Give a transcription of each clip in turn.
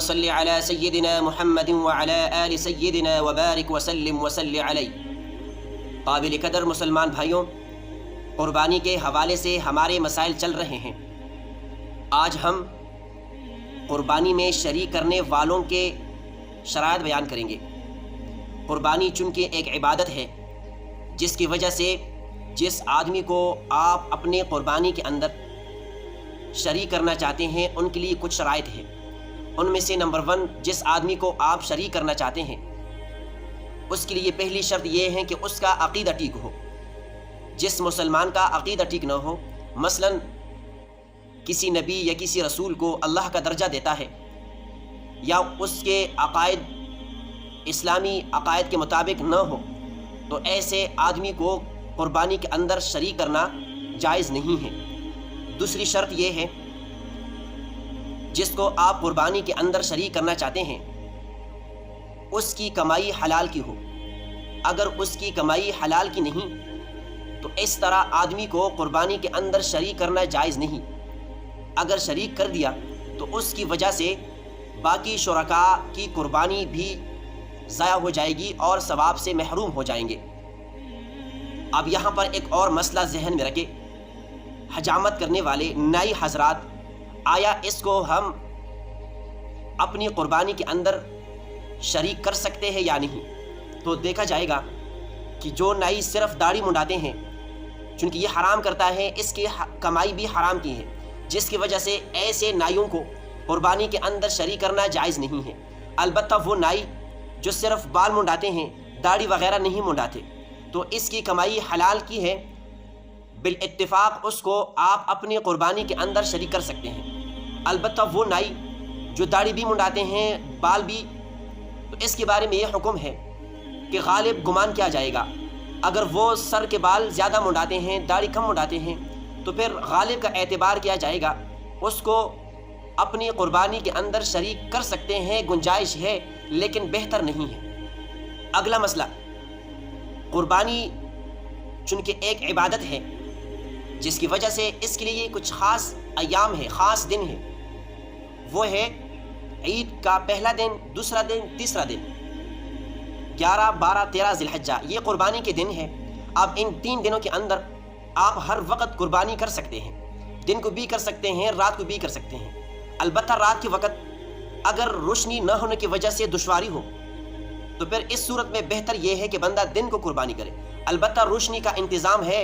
صل علی سیدنا محمد وعلی آل سیدنا وبارک وسلم وصلی علیہ۔ قابل قدر مسلمان بھائیوں، قربانی کے حوالے سے ہمارے مسائل چل رہے ہیں۔ آج ہم قربانی میں شریک کرنے والوں کے شرائط بیان کریں گے۔ قربانی چونکہ ایک عبادت ہے جس کی وجہ سے جس آدمی کو آپ اپنے قربانی کے اندر شریک کرنا چاہتے ہیں ان کے لیے کچھ شرائط ہیں۔ ان میں سے نمبر 1، جس آدمی کو آپ شریک کرنا چاہتے ہیں اس کے لیے پہلی شرط یہ ہے کہ اس کا عقیدہ ٹھیک ہو۔ جس مسلمان کا عقیدہ ٹھیک نہ ہو، مثلا کسی نبی یا کسی رسول کو اللہ کا درجہ دیتا ہے یا اس کے عقائد اسلامی عقائد کے مطابق نہ ہو، تو ایسے آدمی کو قربانی کے اندر شریک کرنا جائز نہیں ہے۔ دوسری شرط یہ ہے، جس کو آپ قربانی کے اندر شریک کرنا چاہتے ہیں اس کی کمائی حلال کی ہو۔ اگر اس کی کمائی حلال کی نہیں تو اس طرح آدمی کو قربانی کے اندر شریک کرنا جائز نہیں۔ اگر شریک کر دیا تو اس کی وجہ سے باقی شرکاء کی قربانی بھی ضائع ہو جائے گی اور ثواب سے محروم ہو جائیں گے۔ اب یہاں پر ایک اور مسئلہ ذہن میں رکھے، حجامت کرنے والے نائی حضرات، آیا اس کو ہم اپنی قربانی کے اندر شریک کر سکتے ہیں یا نہیں؟ تو دیکھا جائے گا کہ جو نائی صرف داڑھی منڈاتے ہیں، چونکہ یہ حرام کرتا ہے، اس کی کمائی بھی حرام کی ہے، جس کی وجہ سے ایسے نائیوں کو قربانی کے اندر شریک کرنا جائز نہیں ہے۔ البتہ وہ نائی جو صرف بال منڈاتے ہیں، داڑھی وغیرہ نہیں منڈاتے، تو اس کی کمائی حلال کی ہے، بالاتفاق اس کو آپ اپنی قربانی کے اندر شریک کر سکتے ہیں۔ البتہ وہ نائی جو داڑھی بھی منڈاتے ہیں، بال بھی، تو اس کے بارے میں یہ حکم ہے کہ غالب گمان کیا جائے گا۔ اگر وہ سر کے بال زیادہ منڈاتے ہیں، داڑھی کم منڈاتے ہیں، تو پھر غالب کا اعتبار کیا جائے گا، اس کو اپنی قربانی کے اندر شریک کر سکتے ہیں، گنجائش ہے، لیکن بہتر نہیں ہے۔ اگلا مسئلہ، قربانی چونکہ ایک عبادت ہے جس کی وجہ سے اس کے لیے کچھ خاص ایام ہے، خاص دن ہے۔ وہ ہے عید کا پہلا دن، دوسرا دن، تیسرا دن، 11، 12، 13 ذی الحجہ، یہ قربانی کے دن ہے۔ اب ان 3 دنوں کے اندر آپ ہر وقت قربانی کر سکتے ہیں، دن کو بھی کر سکتے ہیں، رات کو بھی کر سکتے ہیں۔ البتہ رات کے وقت اگر روشنی نہ ہونے کی وجہ سے دشواری ہو تو پھر اس صورت میں بہتر یہ ہے کہ بندہ دن کو قربانی کرے۔ البتہ روشنی کا انتظام ہے،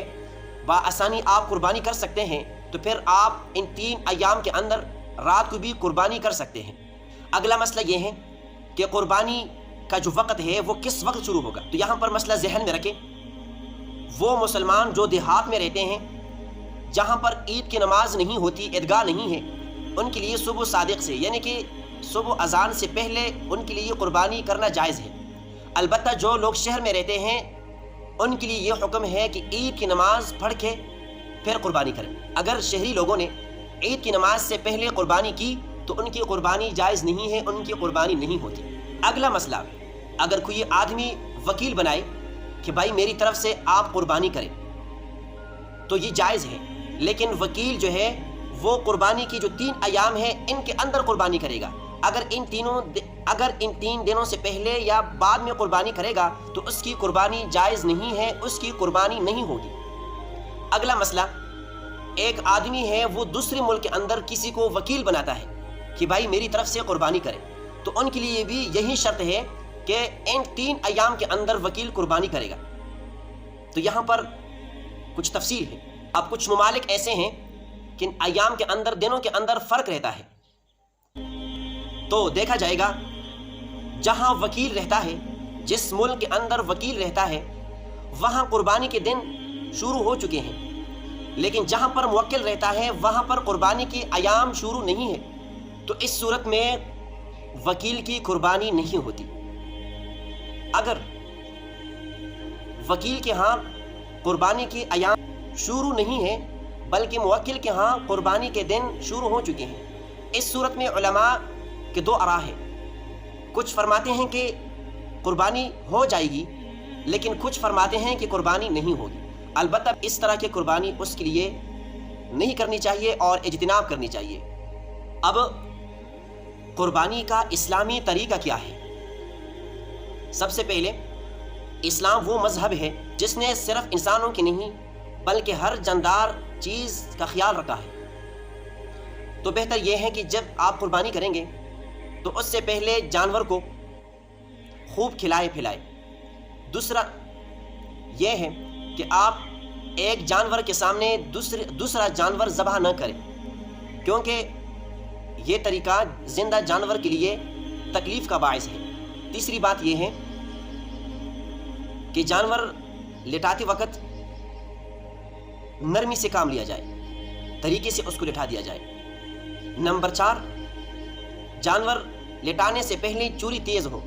بآسانی آپ قربانی کر سکتے ہیں، تو پھر آپ ان 3 ایام کے اندر رات کو بھی قربانی کر سکتے ہیں۔ اگلا مسئلہ یہ ہے کہ قربانی کا جو وقت ہے وہ کس وقت شروع ہوگا؟ تو یہاں پر مسئلہ ذہن میں رکھیں، وہ مسلمان جو دیہات میں رہتے ہیں جہاں پر عید کی نماز نہیں ہوتی، عیدگاہ نہیں ہے، ان کے لیے صبح صادق سے، یعنی کہ صبح اذان سے پہلے ان کے لیے قربانی کرنا جائز ہے۔ البتہ جو لوگ شہر میں رہتے ہیں ان کے لیے یہ حکم ہے کہ عید کی نماز پڑھ کے پھر قربانی کریں۔ اگر شہری لوگوں نے عید کی نماز سے پہلے قربانی کی تو ان کی قربانی جائز نہیں ہے، ان کی قربانی نہیں ہوتی۔ اگلا مسئلہ، اگر کوئی آدمی وکیل بنائے کہ بھائی میری طرف سے آپ قربانی کریں تو یہ جائز ہے، لیکن وکیل جو ہے وہ قربانی کی جو 3 ایام ہیں ان کے اندر قربانی کرے گا۔ اگر ان 3 دنوں سے پہلے یا بعد میں قربانی کرے گا تو اس کی قربانی جائز نہیں ہے، اس کی قربانی نہیں ہوگی۔ اگلا مسئلہ، ایک آدمی ہے وہ دوسرے ملک کے اندر کسی کو وکیل بناتا ہے کہ بھائی میری طرف سے قربانی کرے، تو ان کے لیے بھی یہی شرط ہے کہ ان 3 ایام کے اندر وکیل قربانی کرے گا۔ تو یہاں پر کچھ تفصیل ہے۔ اب کچھ ممالک ایسے ہیں کہ ان ایام کے اندر، دنوں کے اندر فرق رہتا ہے، تو دیکھا جائے گا جہاں وکیل رہتا ہے، جس ملک کے اندر وکیل رہتا ہے، وہاں قربانی کے دن شروع ہو چکے ہیں، لیکن جہاں پر موکل رہتا ہے وہاں پر قربانی کی ایام شروع نہیں ہے، تو اس صورت میں وکیل کی قربانی نہیں ہوتی۔ اگر وکیل کے ہاں قربانی کی ایام شروع نہیں ہے بلکہ موکل کے ہاں قربانی کے دن شروع ہو چکے ہیں، اس صورت میں علماء کے 2 آراء ہیں۔ کچھ فرماتے ہیں کہ قربانی ہو جائے گی، لیکن کچھ فرماتے ہیں کہ قربانی نہیں ہوگی۔ البتہ اس طرح کی قربانی اس کے لیے نہیں کرنی چاہیے اور اجتناب کرنی چاہیے۔ اب قربانی کا اسلامی طریقہ کیا ہے؟ سب سے پہلے اسلام وہ مذہب ہے جس نے صرف انسانوں کی نہیں بلکہ ہر جاندار چیز کا خیال رکھا ہے۔ تو بہتر یہ ہے کہ جب آپ قربانی کریں گے تو اس سے پہلے جانور کو خوب کھلائے پھلائے۔ دوسرا یہ ہے کہ آپ ایک جانور کے سامنے دوسرا جانور ذبح نہ کریں، کیونکہ یہ طریقہ زندہ جانور کے لیے تکلیف کا باعث ہے۔ تیسری بات یہ ہے کہ جانور لٹاتے وقت نرمی سے کام لیا جائے، طریقے سے اس کو لٹا دیا جائے۔ نمبر 4، جانور لٹانے سے پہلے چوری تیز ہو۔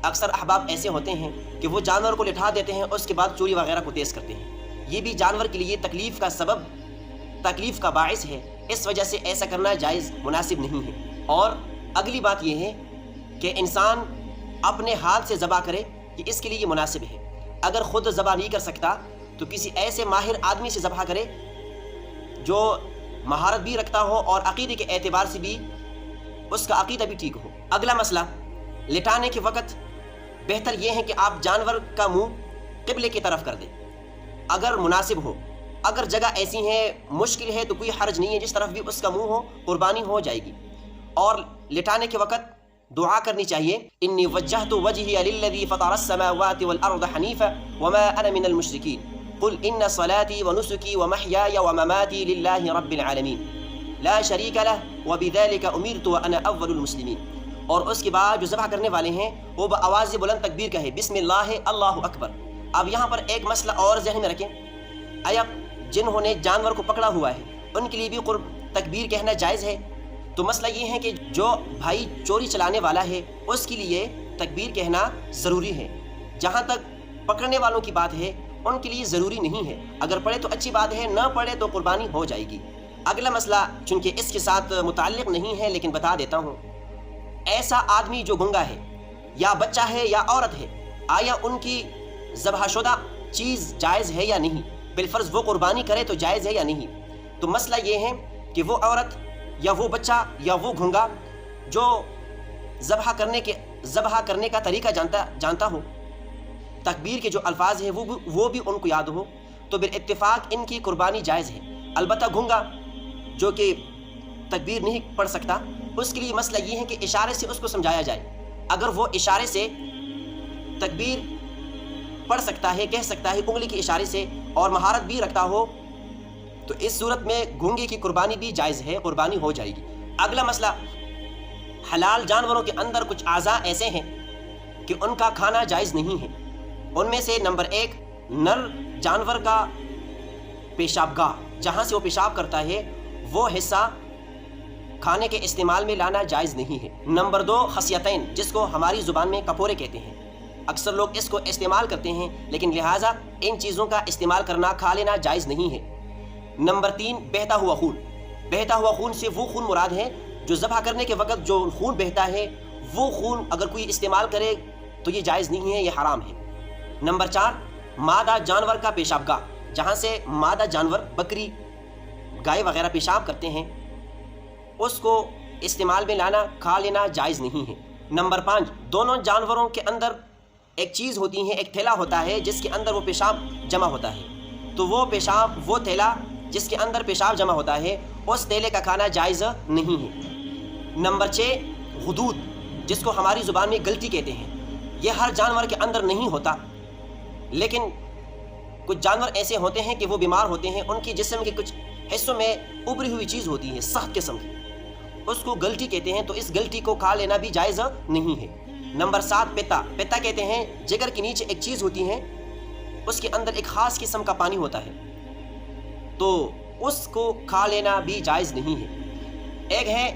اکثر احباب ایسے ہوتے ہیں کہ وہ جانور کو لٹا دیتے ہیں، اس کے بعد چوری وغیرہ کو تیز کرتے ہیں۔ یہ بھی جانور کے لیے تکلیف کا سبب، تکلیف کا باعث ہے، اس وجہ سے ایسا کرنا جائز مناسب نہیں ہے۔ اور اگلی بات یہ ہے کہ انسان اپنے ہاتھ سے ذبح کرے، کہ اس کے لیے یہ مناسب ہے۔ اگر خود ذبح نہیں کر سکتا تو کسی ایسے ماہر آدمی سے ذبح کرے جو مہارت بھی رکھتا ہو اور عقیدے کے اعتبار سے بھی اس کا عقیدہ بھی ٹھیک ہو۔ اگلا مسئلہ، لٹانے کے وقت بہتر یہ ہے کہ آپ جانور کا منہ قبلے کی طرف کر دیں اگر مناسب ہو۔ اگر جگہ ایسی ہے مشکل ہے تو کوئی حرج نہیں ہے، جس طرف بھی اس کا منہ ہو قربانی ہو جائے گی۔ اور لٹانے کے وقت دعا کرنی چاہیے، انی وجہت وجہی للذی فطر السماوات والارض حنیفا وما انا من المشرکین قل ان صلاتی ونسکی ومحیای ومماتی للہ رب العالمین لا شریک لہ وبذلک امرت وانا اول المسلمین۔ اور اس کے بعد جو ذبح کرنے والے ہیں وہ بآواز بلند تکبیر کہے، بسم اللہ اللہ اکبر۔ اب یہاں پر ایک مسئلہ اور ذہن میں رکھیں، آیا جنہوں نے جانور کو پکڑا ہوا ہے ان کے لیے بھی تکبیر کہنا جائز ہے؟ تو مسئلہ یہ ہے کہ جو بھائی چوری چلانے والا ہے اس کے لیے تکبیر کہنا ضروری ہے۔ جہاں تک پکڑنے والوں کی بات ہے ان کے لیے ضروری نہیں ہے، اگر پڑھے تو اچھی بات ہے، نہ پڑھے تو قربانی ہو جائے گی۔ اگلا مسئلہ چونکہ اس کے ساتھ متعلق نہیں ہے لیکن بتا دیتا ہوں، ایسا آدمی جو گنگا ہے یا بچہ ہے یا عورت ہے، آیا ان کی ذبح شدہ چیز جائز ہے یا نہیں؟ بالفرض وہ قربانی کرے تو جائز ہے یا نہیں؟ تو مسئلہ یہ ہے کہ وہ عورت یا وہ بچہ یا وہ گھنگا جو ذبح کرنے کا طریقہ جانتا ہو، تکبیر کے جو الفاظ ہیں وہ بھی ان کو یاد ہو، تو بالاتفاق ان کی قربانی جائز ہے۔ البتہ گھنگا جو کہ تکبیر نہیں پڑھ سکتا، اس کے لیے مسئلہ یہ ہے کہ اشارے سے اس کو سمجھایا جائے۔ اگر وہ اشارے سے تکبیر پڑھ سکتا ہے، کہہ سکتا ہے انگلی کے اشارے سے، اور مہارت بھی رکھتا ہو، تو اس صورت میں گھنگے کی قربانی بھی جائز ہے، قربانی ہو جائے گی۔ اگلا مسئلہ، حلال جانوروں کے اندر کچھ اعضاء ایسے ہیں کہ ان کا کھانا جائز نہیں ہے۔ ان میں سے نمبر 1، نر جانور کا پیشاب گاہ، جہاں سے وہ پیشاب کرتا ہے وہ حصہ کھانے کے استعمال میں لانا جائز نہیں ہے۔ نمبر 2، خصیتین، جس کو ہماری زبان میں کپورے کہتے ہیں۔ اکثر لوگ اس کو استعمال کرتے ہیں، لیکن لہٰذا ان چیزوں کا استعمال کرنا، کھا لینا جائز نہیں ہے۔ نمبر 3، بہتا ہوا خون۔ بہتا ہوا خون سے وہ خون مراد ہے جو ذبح کرنے کے وقت جو خون بہتا ہے، وہ خون اگر کوئی استعمال کرے تو یہ جائز نہیں ہے، یہ حرام ہے۔ نمبر 4، مادہ جانور کا پیشاب گاہ، جہاں سے مادہ جانور، بکری، گائے وغیرہ پیشاب کرتے ہیں، اس کو استعمال میں لانا، کھا لینا جائز نہیں ہے۔ نمبر 5، دونوں جانوروں کے اندر ایک چیز ہوتی ہے، ایک تھیلا ہوتا ہے جس کے اندر وہ پیشاب جمع ہوتا ہے، تو وہ پیشاب، وہ تھیلا جس کے اندر پیشاب جمع ہوتا ہے، اس تھیلے کا کھانا جائز نہیں ہے۔ نمبر 6، غدود، جس کو ہماری زبان میں گلٹی کہتے ہیں۔ یہ ہر جانور کے اندر نہیں ہوتا، لیکن کچھ جانور ایسے ہوتے ہیں کہ وہ بیمار ہوتے ہیں، ان کی جسم کے کچھ حصوں میں ابری ہوئی چیز ہوتی ہے، سخت قسم کی، اس کو گلٹی کہتے ہیں، تو اس گلٹی کو کھا لینا بھی جائز نہیں ہے۔ نمبر 7، پتا۔ پتا کہتے ہیں جگر کے نیچے ایک چیز ہوتی ہے، اس کے اندر ایک خاص قسم کا پانی ہوتا ہے، تو اس کو کھا لینا بھی جائز نہیں ہے۔ ایک ہے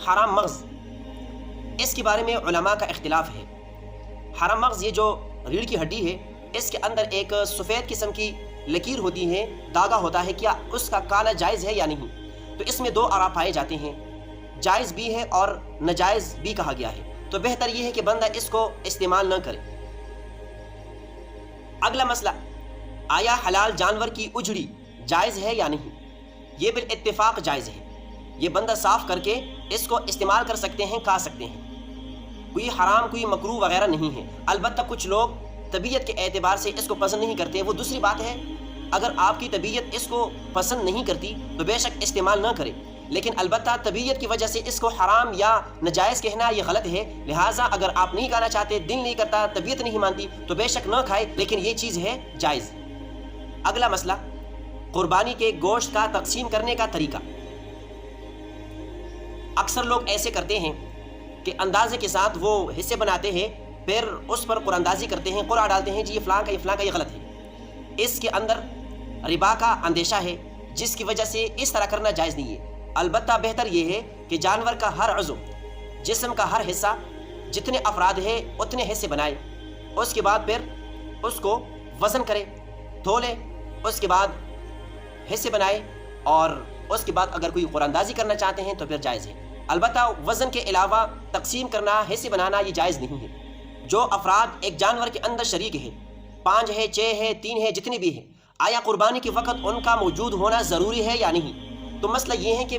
حرام مغز، اس کے بارے میں علماء کا اختلاف ہے۔ حرام مغز، یہ جو ریڑھ کی ہڈی ہے، اس کے اندر ایک سفید قسم کی لکیر ہوتی ہے، داغا ہوتا ہے، کیا اس کا کھانا جائز ہے یا نہیں؟ تو اس میں 2 آراء پائے جاتے ہیں، جائز بھی ہے اور ناجائز بھی کہا گیا ہے، تو بہتر یہ ہے کہ بندہ اس کو استعمال نہ کرے۔ اگلا مسئلہ، آیا حلال جانور کی اجڑی جائز ہے یا نہیں؟ یہ بالاتفاق جائز ہے۔ یہ بندہ صاف کر کے اس کو استعمال کر سکتے ہیں، کھا سکتے ہیں، کوئی حرام کوئی مکروہ وغیرہ نہیں ہے۔ البتہ کچھ لوگ طبیعت کے اعتبار سے اس کو پسند نہیں کرتے، وہ دوسری بات ہے۔ اگر آپ کی طبیعت اس کو پسند نہیں کرتی تو بے شک استعمال نہ کرے، لیکن البتہ طبیعت کی وجہ سے اس کو حرام یا ناجائز کہنا یہ غلط ہے۔ لہٰذا اگر آپ نہیں کھانا چاہتے، دل نہیں کرتا، طبیعت نہیں مانتی تو بے شک نہ کھائے، لیکن یہ چیز ہے جائز۔ اگلا مسئلہ قربانی کے گوشت کا تقسیم کرنے کا طریقہ۔ اکثر لوگ ایسے کرتے ہیں کہ اندازے کے ساتھ وہ حصے بناتے ہیں، پھر اس پر قرآن اندازی کرتے ہیں، قرعہ ڈالتے ہیں، جی یہ فلاں کا یہ فلاں کا، یہ غلط ہے۔ اس کے اندر ربا کا اندیشہ ہے، جس کی وجہ سے اس طرح کرنا جائز نہیں ہے۔ البتہ بہتر یہ ہے کہ جانور کا ہر عضو، جسم کا ہر حصہ، جتنے افراد ہیں اتنے حصے بنائے، اس کے بعد پھر اس کو وزن کرے، تولے، اس کے بعد حصے بنائے، اور اس کے بعد اگر کوئی قرآن اندازی کرنا چاہتے ہیں تو پھر جائز ہے۔ البتہ وزن کے علاوہ تقسیم کرنا، حصے بنانا یہ جائز نہیں ہے۔ جو افراد ایک جانور کے اندر شریک ہے، 5 ہے، 6 ہے، 3 ہے، جتنے بھی ہیں، آیا قربانی کے وقت ان کا موجود ہونا ضروری ہے یا نہیں؟ تو مسئلہ یہ ہے کہ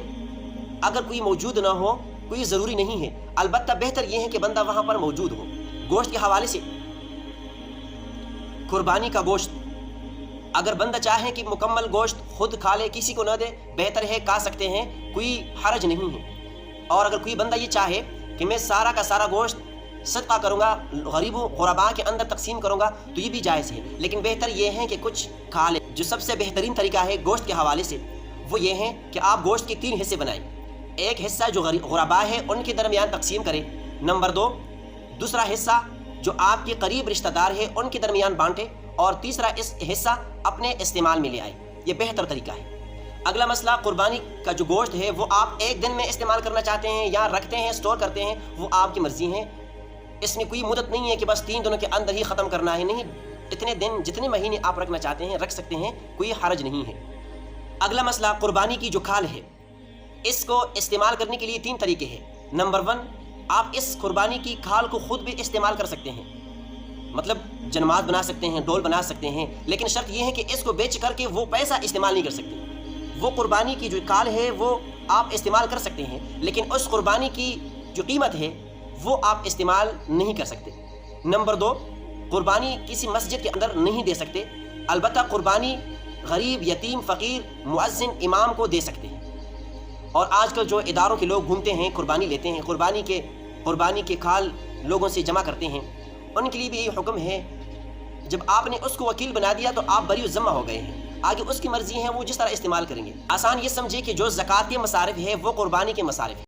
اگر کوئی موجود نہ ہو، کوئی ضروری نہیں ہے، البتہ بہتر یہ ہے کہ بندہ وہاں پر موجود ہو۔ گوشت کے حوالے سے قربانی کا گوشت اگر بندہ چاہے کہ مکمل گوشت خود کھا لے، کسی کو نہ دے، بہتر ہے، کھا سکتے ہیں، کوئی حرج نہیں ہے۔ اور اگر کوئی بندہ یہ چاہے کہ میں سارا کا سارا گوشت صدقہ کروں گا، غریبوں غرباء کے اندر تقسیم کروں گا، تو یہ بھی جائز ہے، لیکن بہتر یہ ہے کہ کچھ کھا لے۔ جو سب سے بہترین طریقہ ہے گوشت کے حوالے سے وہ یہ ہے کہ آپ گوشت کے 3 حصے بنائیں۔ ایک حصہ جو غرباء ہے ان کے درمیان تقسیم کریں، نمبر 2 دوسرا حصہ جو آپ کے قریب رشتہ دار ہے ان کے درمیان بانٹے، اور تیسرا اس حصہ اپنے استعمال میں لے آئے۔ یہ بہتر طریقہ ہے۔ اگلا مسئلہ قربانی کا جو گوشت ہے وہ آپ ایک دن میں استعمال کرنا چاہتے ہیں یا رکھتے ہیں، اسٹور کرتے ہیں، وہ آپ کی مرضی ہے۔ اس میں کوئی مدت نہیں ہے کہ بس 3 دنوں کے اندر ہی ختم کرنا ہے، نہیں، اتنے دن جتنے مہینے آپ رکھنا چاہتے ہیں رکھ سکتے ہیں، کوئی حرج نہیں ہے۔ اگلا مسئلہ قربانی کی جو کھال ہے، اس کو استعمال کرنے کے لیے 3 طریقے ہیں۔ نمبر 1 آپ اس قربانی کی کھال کو خود بھی استعمال کر سکتے ہیں، مطلب جنمات بنا سکتے ہیں، ڈول بنا سکتے ہیں، لیکن شرط یہ ہے کہ اس کو بیچ کر کے وہ پیسہ استعمال نہیں کر سکتے۔ وہ قربانی کی جو کھال ہے وہ آپ استعمال کر سکتے ہیں، لیکن اس قربانی کی جو قیمت ہے وہ آپ استعمال نہیں کر سکتے۔ نمبر 2 قربانی کسی مسجد کے اندر نہیں دے سکتے، البتہ قربانی غریب، یتیم، فقیر، مؤذن، امام کو دے سکتے ہیں۔ اور آج کل جو اداروں کے لوگ گھومتے ہیں، قربانی لیتے ہیں، قربانی کے کھال لوگوں سے جمع کرتے ہیں، ان کے لیے بھی یہ حکم ہے، جب آپ نے اس کو وکیل بنا دیا تو آپ بری الذمہ ہو گئے ہیں، آگے اس کی مرضی ہے، وہ جس طرح استعمال کریں گے۔ آسان یہ سمجھے کہ جو زکوٰۃ کے مصارف ہے وہ قربانی کے مصارف ہے۔